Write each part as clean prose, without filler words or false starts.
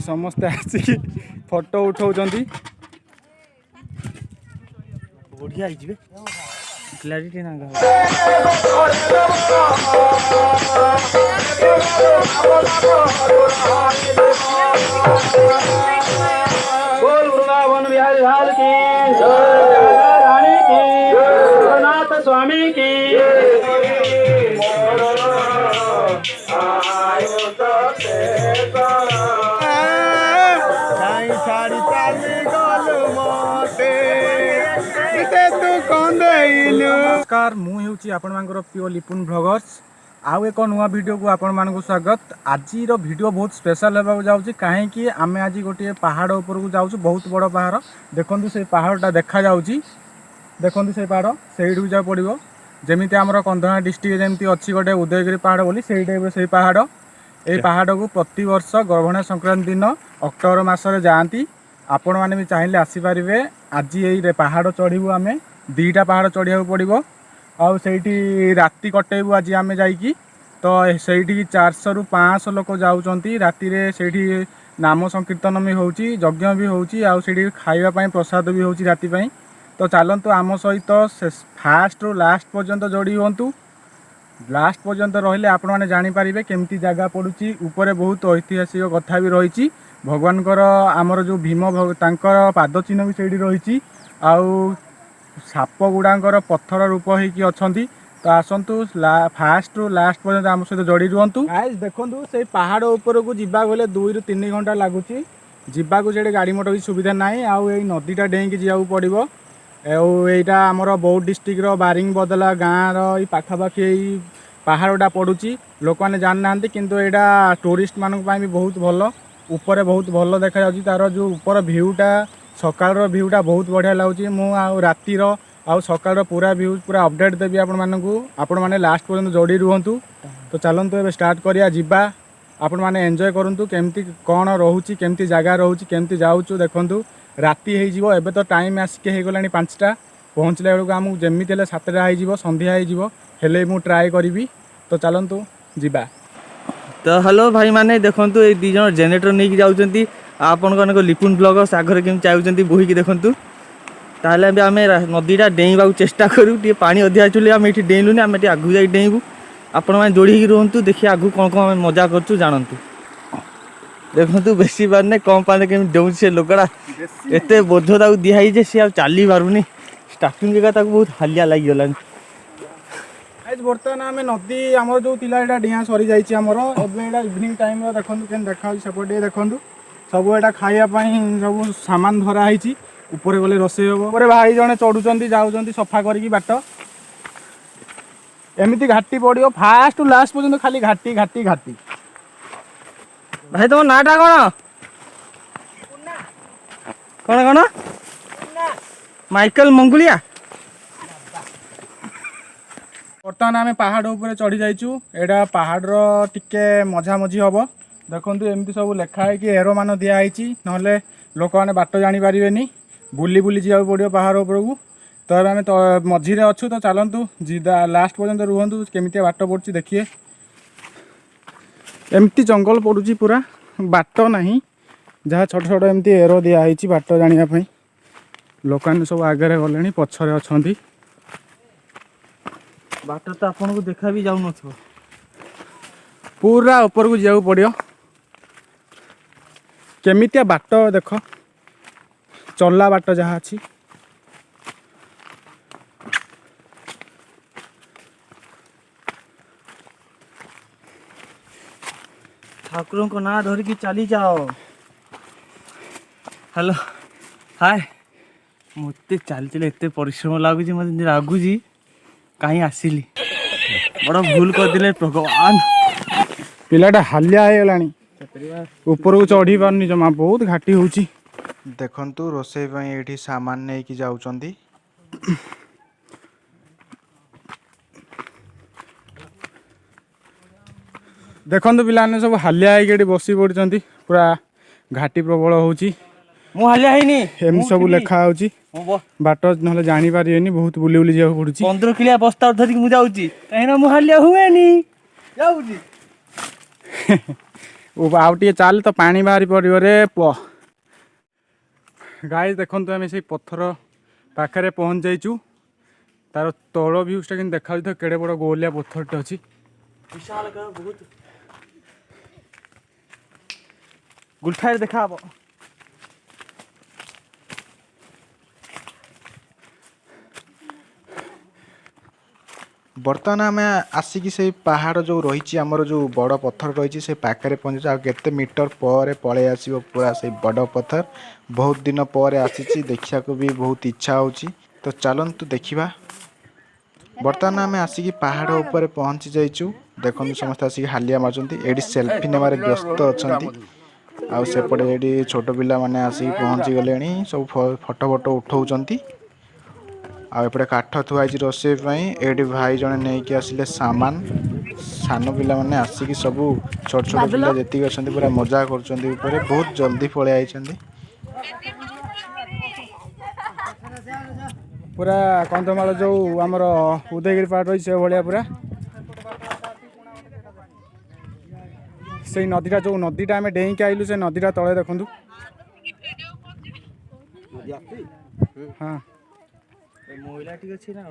समस्ते आसिक फोटो उठाउछन्ती बढ़िया हिजबे क्लैरिटी ना गा बोल वृंदावन बिहारी लाल की जय, रानी की जगन्नाथ स्वामी की नमस्कार मुझे आपण प्रिय लिपुन ब्लॉगर्स आउ एक नुआ वीडियो को आपण मानक स्वागत। आज वीडियो बहुत स्पेशल होगा जाऊँगी कहीं आम आज गोटे पहाड़ उपर को जाऊँ बहुत बड़ पहाड़ देखु से पहाड़टा देखा जाऊँगी देखु से पहाड़ से जा पड़ो जमी आम कंधमाल डिस्ट्रिक्ट जमी अच्छी गोटे उदयगिरी पहाड़ बोली से टाइप से पहाड़ ये पहाड़ को प्रति वर्ष गर्भणा संक्रांति दिन अक्टोबर मसरे जाती आपण मैंने भी चाहिए आसीपारे। आज ये पहाड़ चढ़ू आम दीटा पहाड़ चढ़ा पड़ो आउ से राति कटेबू आज आम जाइकी तो से 400 ରୁ 500 लोक जाऊँच राति से नाम संकीर्तन भी होची यज्ञ भी होची आउ से खाइबा प्रसाद भी होची राति पाई। तो चलतु आम सहित फास्ट रू लास्ट पर्यंत जोड़ी हूँ लास्ट पर्यंत रहिले आपण मैंने जानीपारे केमती जगह पड़ुची ऊपर बहुत ऐतिहासिक कथा भी रही भगवान आमर जो भीम तांकर पाद चिन्ह भी से रही आउ साप गुड़ाकर पत्थर रूप होगी अच्छा। तो आसतु फास्ट रू लास्ट पर्यंत आम सहित जोड़ी रुहतु। गाइस देखु से पहाड़ उपर को जावाक गले 2 ରୁ 3 घंटा लगुच जावाक से गाड़ी मोटर की सुविधा ना आउ नदीटा डेईकी जावाक पड़ो। एटा आमर बौद्ध डिस्ट्रिक्ट बारिंग बदला गाँव रखापाखि पहाड़टा पड़ुची लोक मैंने जान ना किंतु एटा टूरिस्ट मानक भी बहुत भल ऊपर बहुत भल देखा तार जो ऊपर भ्यूटा सकाल भ्यूटा बहुत बढ़िया लगुच मु रातिर आउ सकाल पूरा भ्यू पूरा अपडेट देवी आपण मैंने लास्ट पर्यंत जोड़ी रुहतु। तो चलतु ए स्टार्ट करिया जिबा आपण मैंने एंजॉय करूँ केमती कौन रोचे केमती जगह रोचे केमती जाऊँ देखु राति हो तो टाइम आसिक होगला 5टा पहुँचला बेलू आमको जमी 7टा हो संध्या हेले मु ट्राए करी। तो चलतु जिबा। तो हेलो भाई माने देखु ये दी जन जेनेटर नहीं जाऊँगी आपण लिपुन ब्लॉगर्स आगे केमी चाहते बोहीकी देखु ताहले आम नदीटा डेईबा चेष्टा करूँ टे पानी अधिका चुले आम ये डेईलुनि आम आगू जा डेईबू आपण मैंने जोड़ी रुहतु देखिए आगू कौन कौन मजा करूँ जानतु देखु बेसी पारे कम पाने केमी डेऊ से लोकटा एत बोध ताक दिखाई सी आ चली पारूनी स्टार्टिंग जगह बहुत हालिया लगिगला। बर्तमान आम नदी आम जो था डिया सरी जामर इवनिंग टाइम देखो के देखा सेपटे देखु सब एटा खावाई सब सामान धराई ऊपर गले रोसे हम ऊपर भाई जड़े चढ़ुंट जाऊँच सफा करी बाट एमती घाटी पड़ो फास्ट लास्ट पर्यंत खाली घाटी घाटी घाटी। भाई तुम नाटा कौन कौन कौन माइकल मंगुलिया। बर्तमान आम पहाड़ उपर चढ़ी जाइचु एटा पहाड़ टिके मझा मझी हम देखु एमती सब लिखाई कि एरो मान दिखाई ना लोक मैंने बाट जापारे बुली बुली जावाक पड़ो पहाड़ उपरकू। तो आम मझीरे अच्छु तो चलतु लास्ट पर्यंत रुहतु केमितिया बाट पड़ुची देखिए एमती जंगल पड़ुची पूरा बाट नहीं जहाँ छोट छोट एमती एरो दिखाई बाट जानापी लोक मैंने सब आगे गले पछरे अच्छा बाट तो आपन को देखा भी जाऊन पूरा ऊपर को जावाक पड़ो केमितिया बाट देख चला बाट जहाँ अच्छी ठाकुरों को ना धरिकी चली जाओ। हेलो हाय मत चलते एत परिश्रम लगुच मत लगुच कहीं आसिली बड़ा भूल करदे भगवान पिलाटा हालिया होगा ऊपर को चढ़ी पारनी जमा बहुत घाटी होची। देखंतु रोसई ये सामान नहीं कि जाउचंदी देखो पिलाने सब हालिया होगी बसी पड़ती पूरा घाटी प्रबल होची ମୁଁ ହାଲିଆ ହେଇନି ଏମିତି ସବୁ ଲେଖା ହେଉଛି ବାଟ ନହେଲେ ଜାଣିପାରିବେନି ବହୁତ ବୁଲି ବୁଲି ଯିବାକୁ ପଡୁଛି 15 କିଲିଆ ବସ୍ତା ଧରିକି ମୁଁ ଯାଉଛି କାହିଁକିନା ମୁଁ ହାଲିଆ ହୁଏନି ଯାଉଛି ଆଉ ଟିକେ ଚାଲେ ତ ପାଣି ବାହାରି ପଡ଼ିବ ରେ ପୁଅ। ଗାଈ ଦେଖନ୍ତୁ ଆମେ ସେଇ ପଥର ପାଖରେ ପହଞ୍ଚି ଯାଇଛୁ। ତାର ତଳ ଭ୍ୟୁଜଟା କିନ୍ତୁ ଦେଖାଯାଉଛି ତ କେଡ଼େ ବଡ଼ ଗୋଲିଆ ପଥରଟେ ଅଛି। ବିଶାଳ ବହୁତ ଗୁଲ୍ଫାରେ ଦେଖା ହବ। ବର୍ତ୍ତମାନ ଆମେ ଆସିକି ସେଇ ପାହାଡ଼ ଯେଉଁ ରହିଛି ଆମର ଯେଉଁ ବଡ଼ ପଥର ରହିଛି ସେ ପାଖରେ ପହଞ୍ଚିଛୁ। ଆଉ କେତେ ମିଟର ପରେ ପଳେଇ ଆସିବ ପୁରା ସେଇ ବଡ଼ ପଥର। ବହୁତ ଦିନ ପରେ ଆସିଛି ଦେଖିବାକୁ ବି ବହୁତ ଇଚ୍ଛା ହେଉଛି ତ ଚାଲନ୍ତୁ ଦେଖିବା। ବର୍ତ୍ତମାନ ଆମେ ଆସିକି ପାହାଡ଼ ଉପରେ ପହଞ୍ଚି ଯାଇଛୁ। ଦେଖନ୍ତୁ ସମସ୍ତେ ଆସିକି ହାଲିଆ ମାରୁଛନ୍ତି ଏଇଠି ସେଲ୍ଫି ନେବାରେ ବ୍ୟସ୍ତ ଅଛନ୍ତି। ଆଉ ସେପଟେ ଏଇଠି ଛୋଟ ପିଲାମାନେ ଆସିକି ପହଞ୍ଚି ଗଲେଣି ସବୁ ଫଟୋ ଉଠାଉଛନ୍ତି। ଆଉ ଏପଟେ କାଠ ଥୁଆ ହେଇଛି ରୋଷେଇ ପାଇଁ। ଏଇଠି ଭାଇ ଜଣେ ନେଇକି ଆସିଲେ ସାମାନ। ସାନ ପିଲାମାନେ ଆସିକି ସବୁ ଛୋଟ ଛୋଟ ପିଲା ଯେତିକି ଅଛନ୍ତି ପୁରା ମଜା କରୁଛନ୍ତି ଉପରେ ବହୁତ ଜଲ୍ଦି ପଳେଇ ଆଇଛନ୍ତି। ପୁରା କନ୍ଧମାଳ ଯେଉଁ ଆମର ଉଦୟଗିରି ପାହାଡ଼ ରହିଛି ସେ ଭଳିଆ ପୁରା ସେଇ ନଦୀଟା ଯେଉଁ ନଦୀଟା ଆମେ ଡେଇଁକି ଆଇଲୁ ସେ ନଦୀଟା ତଳେ ଦେଖନ୍ତୁ। ହଁ ମହିଳା ଟିକେ ଅଛି ନା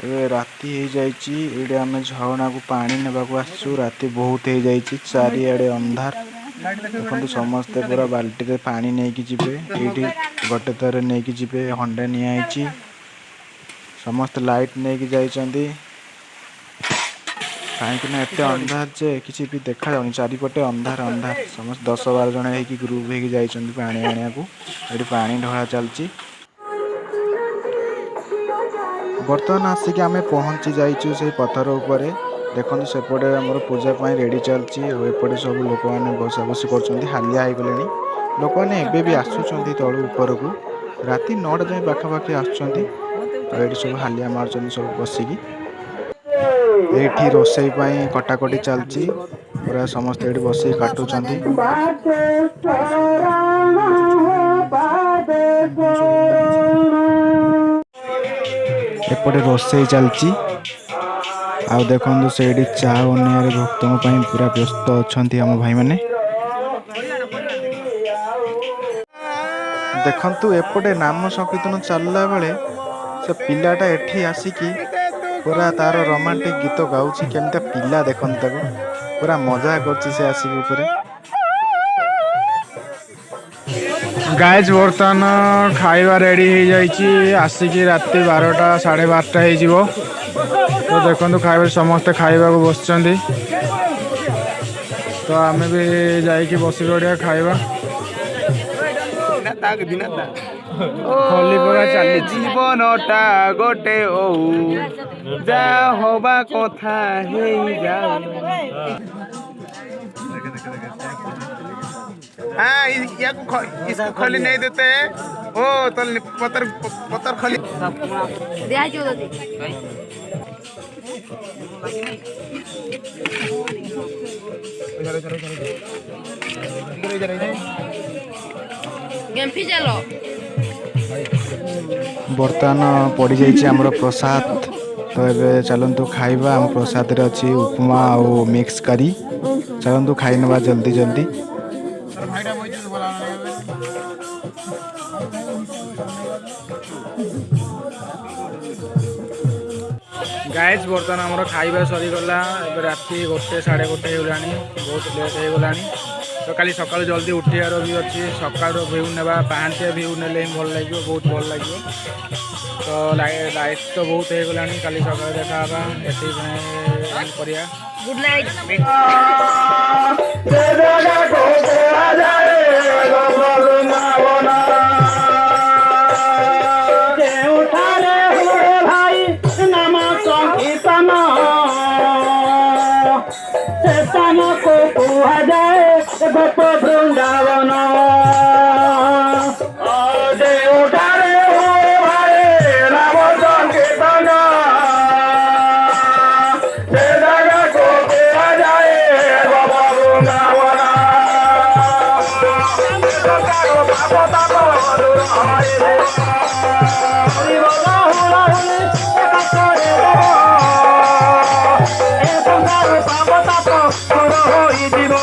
ଏବେ ରାତି ହେଇଯାଇଛି। ଏଇଠି ଆମେ ଝରଣାକୁ ପାଣି ନେବାକୁ ଆସିଛୁ। ରାତି ବହୁତ ହେଇଯାଇଛି ଚାରିଆଡ଼େ ଅନ୍ଧାର। ଦେଖନ୍ତୁ ସମସ୍ତେ ପୁରା ବାଲ୍ଟିରେ ପାଣି ନେଇକି ଯିବେ। ଏଇଠି ଗୋଟେ ଥରରେ ନେଇକି ଯିବେ ହଣ୍ଡେ ନିଆ ହେଇଛି। ସମସ୍ତେ ଲାଇଟ୍ ନେଇକି ଯାଇଛନ୍ତି କାହିଁକି ନା ଏତେ ଅନ୍ଧାର ଯେ କିଛି ବି ଦେଖାଯାଉନି। ଚାରିପଟେ ଅନ୍ଧାର ଅନ୍ଧାର। ସମସ୍ତେ 10-12 ଜଣ ହେଇକି ଗ୍ରୁପ୍ ହେଇକି ଯାଇଛନ୍ତି ପାଣି ଆଣିବାକୁ। ଏଠି ପାଣି ଢଳା ଚାଲିଛି। ବର୍ତ୍ତମାନ ଆସିକି ଆମେ ପହଞ୍ଚି ଯାଇଛୁ ସେଇ ପଥର ଉପରେ। ଦେଖନ୍ତୁ ସେପଟେ ଆମର ପୂଜା ପାଇଁ ରେଡ଼ି ଚାଲିଛି। ଆଉ ଏପଟେ ସବୁ ଲୋକମାନେ ବସାବସି କରୁଛନ୍ତି ହାଲିଆ ହେଇଗଲେଣି। ଲୋକମାନେ ଏବେ ବି ଆସୁଛନ୍ତି ତଳୁ ଉପରକୁ। ରାତି 9ଟା ଯାଏ ପାଖାପାଖି ଆସୁଛନ୍ତି। ଆଉ ଏଇଠି ସବୁ ହାଲିଆ ମାରୁଛନ୍ତି ସବୁ ବସିକି। ଏଇଠି ରୋଷେଇ ପାଇଁ କଟାକଟି ଚାଲିଛି। ପୁରା ସମସ୍ତେ ଏଇଠି ବସିକି କାଟୁଛନ୍ତି। ଏପଟେ ରୋଷେଇ ଚାଲିଛି। ଆଉ ଦେଖନ୍ତୁ ସେଇଠି ଚା ବନେଇବାରେ ଭକ୍ତଙ୍କ ପାଇଁ ପୁରା ବ୍ୟସ୍ତ ଅଛନ୍ତି ଆମ ଭାଇମାନେ। ଦେଖନ୍ତୁ ଏପଟେ ନାମ ସଂକୀର୍ତ୍ତନ ଚାଲିଲା ବେଳେ ସେ ପିଲାଟା ଏଠି ଆସିକି ପୁରା ତାର ରୋମାଣ୍ଟିକ ଗୀତ ଗାଉଛି। କେମିତିଆ ପିଲା ଦେଖନ୍ତୁ ତାକୁ ପୁରା ମଜା କରୁଛି ସେ ଆସିକି ଉପରେ। ଗାଇଜ୍ ବର୍ତ୍ତମାନ ଖାଇବା ରେଡ଼ି ହେଇଯାଇଛି। ଆସିକି ରାତି 12ଟା 12:30 ହେଇଯିବ। ତ ଦେଖନ୍ତୁ ଖାଇବା ସମସ୍ତେ ଖାଇବାକୁ ବସିଛନ୍ତି। ତ ଆମେ ବି ଯାଇକି ବସି ପଡ଼ିବା ଖାଇବା। ଖଲି ପକା ଚାଲିଛି। ଜୀବନଟା ଗୋଟେ ଯାହା ହବା କଥା ହେଇଯାଉ। हाँ इसको खोली नहीं देते ओ तो पत्थर पत्थर खोली ବର୍ତ୍ତମାନ ପଡ଼ିଯାଇଛି ଆମର ପ୍ରସାଦ। ତ ଏବେ ଚାଲନ୍ତୁ ଖାଇବା। ଆମ ପ୍ରସାଦରେ ଅଛି ଉପମା ଆଉ ମିକ୍ସ କରି। ଚାଲନ୍ତୁ ଖାଇନେବା ଜଲ୍ଦି ଜଲ୍ଦି। ଗାଇଜ୍ ବର୍ତ୍ତମାନ ଆମର ଖାଇବା ସରିଗଲା। ଏବେ ରାତି 1 ସାଢ଼େ 1 ହେଇଗଲାଣି। ବହୁତ ଲେଟ୍ ହେଇଗଲାଣି। ତ କାଲି ସକାଳୁ ଜଲ୍ଦି ଉଠିବାର ବି ଅଛି। ସକାଳର ଭିୟୁ ନେବା ପାହାନ୍ତିଆ ଭିୟୁ ନେଲେ ହିଁ ଭଲ ଲାଗିବ ବହୁତ ଭଲ ଲାଗିବ। ତ ଲାଇଟ୍ ତ ବହୁତ ହେଇଗଲାଣି। କାଲି ସକାଳେ ଦେଖା ହେବା। ଏଥିପାଇଁ କରିବା ଗୁଡ୍ ନାଇଟ୍। को कुहाजाए गोप बृंदावन देउठारे हो भाई राम संकीर्तन से जगह को कुहाजाए गोप बृंदावन। ପାପ ତାପ ଦୂର ହୋଇଯିବ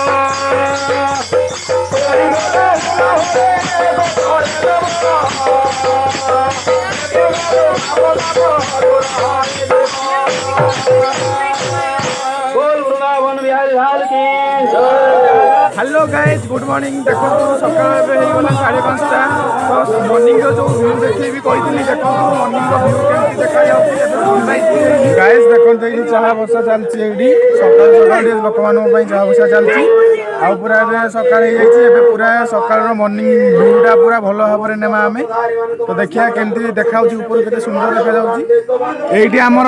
बोल वृंदावन बिहारी लाल की हेलो गाइज गुड मॉर्निंग देखो सकाल होगा 5:30 तो मॉर्निंग जो व्यू देखी कही देखो मॉर्निंग व्यू केमती देखा गाइज देखो ये चाह बसा चलती सकाल सकाल लोक मानी चाह बसा चलती आउ पूरा सकाल पूरा सकाल मॉर्निंग व्यूटा पूरा भल भाव में नेमा आम तो देखिए केमती देखा ऊपर के सुंदर देखा जाऊँगी ये आमर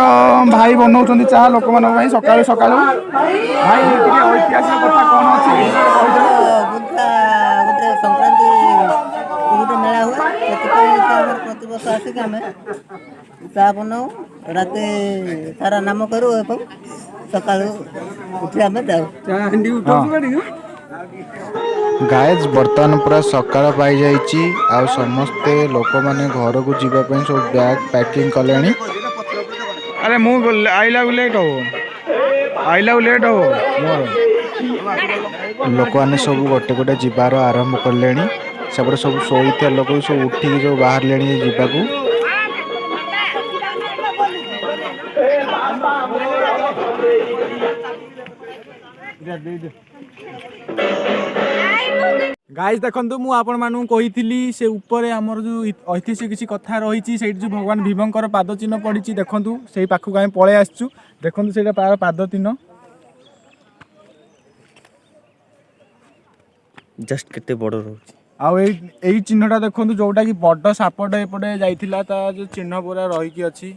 भाई बनाऊँ चाह लोक मान सकाल सकाल भाई ऐतिहासिक कथा कौन अच्छी गोटे संक्रांति गोटे मेला हुए से प्रति वर्ष आसिक आम चा बनाऊ रात सारा नाम करूँ और सका उठी आम जाऊ गाइज बर्तमान पूरा सकाळ पाई जाइछि आ समस्ते लोक माने घर को जीवा पई सब बैग पैकिंग कलेनी अरे मु आइला लेट हो आइला लेट हो लोक माने सब गोटे गोटे जीवार आरंभ करलेनी सेपटे सब शोइते लोक सब उठी जो बाहर लेनी जीवाकू गाइज देखो मु आपण मानू कही से ऊपर आमर जो ऐतिहासिक किसी कथा रही से जो भगवान भीमंकर पाद चिन्ह पड़ी देखूँ से पाखक आम पलि आसचु देखो से पाद चिन्ह जस्ट केते बड़ रोच आउ यही चिन्हटा देखो जोटा कि बड़ सापटे एपटे जाइथिला ता जो चिन्ह पूरा रही अच्छी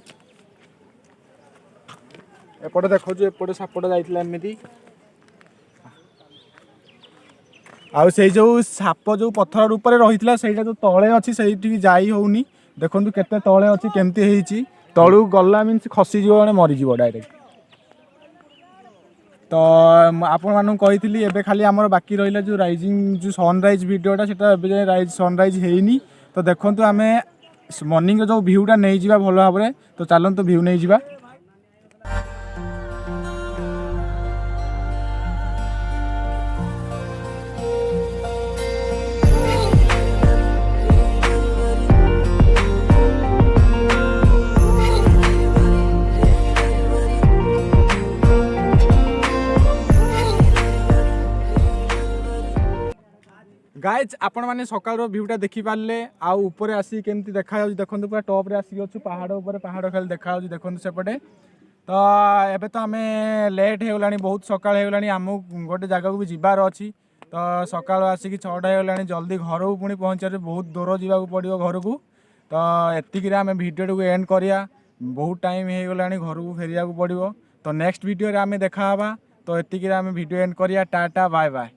एपटे देखो एपटे सापटे जाइथिला एमती आउ से जो साप जो पत्थर ऊपर रही से जो तले अच्छी से जाई होनी देखो केते तले अच्छी केमती होती तलू गला मीन खसीज मरीज डायरेक्ट तो आपण मानू कही एबे खाली आमर बाकी रहा जो राइजिंग जो सनराइज वीडियोटा से सनराइज होनी तो देखो आम मॉर्निंग जो भ्यूटा नहीं जा भल भाव में तो चलते भ्यू नहीं जा गाइज आपण मैंने सकाल भ्यूटा देखी पारे आउ ऊपर आसी केमती देखा देखो पूरा टॉप रे आसी अच्छु पहाड़ ऊपर पहाड़ खाली देखा देखो सेपटे तो एबे तो आम लेट होगा बहुत सकाल होगा आम गोटे जगह को भी जीवार अच्छी तो सकाल आसिक 6टा होगा जल्दी घर को पुणी पहुँचार बहुत दूर जावाक पड़ो घर को तो एतिक आम भिडियो को एंड करिया बहुत टाइम होगा घर को फेरिया पड़ो तो नेक्स्ट वीडियो आम देखा तो एतिक आम भिडियो एंड करिया टाटा बाय बाय।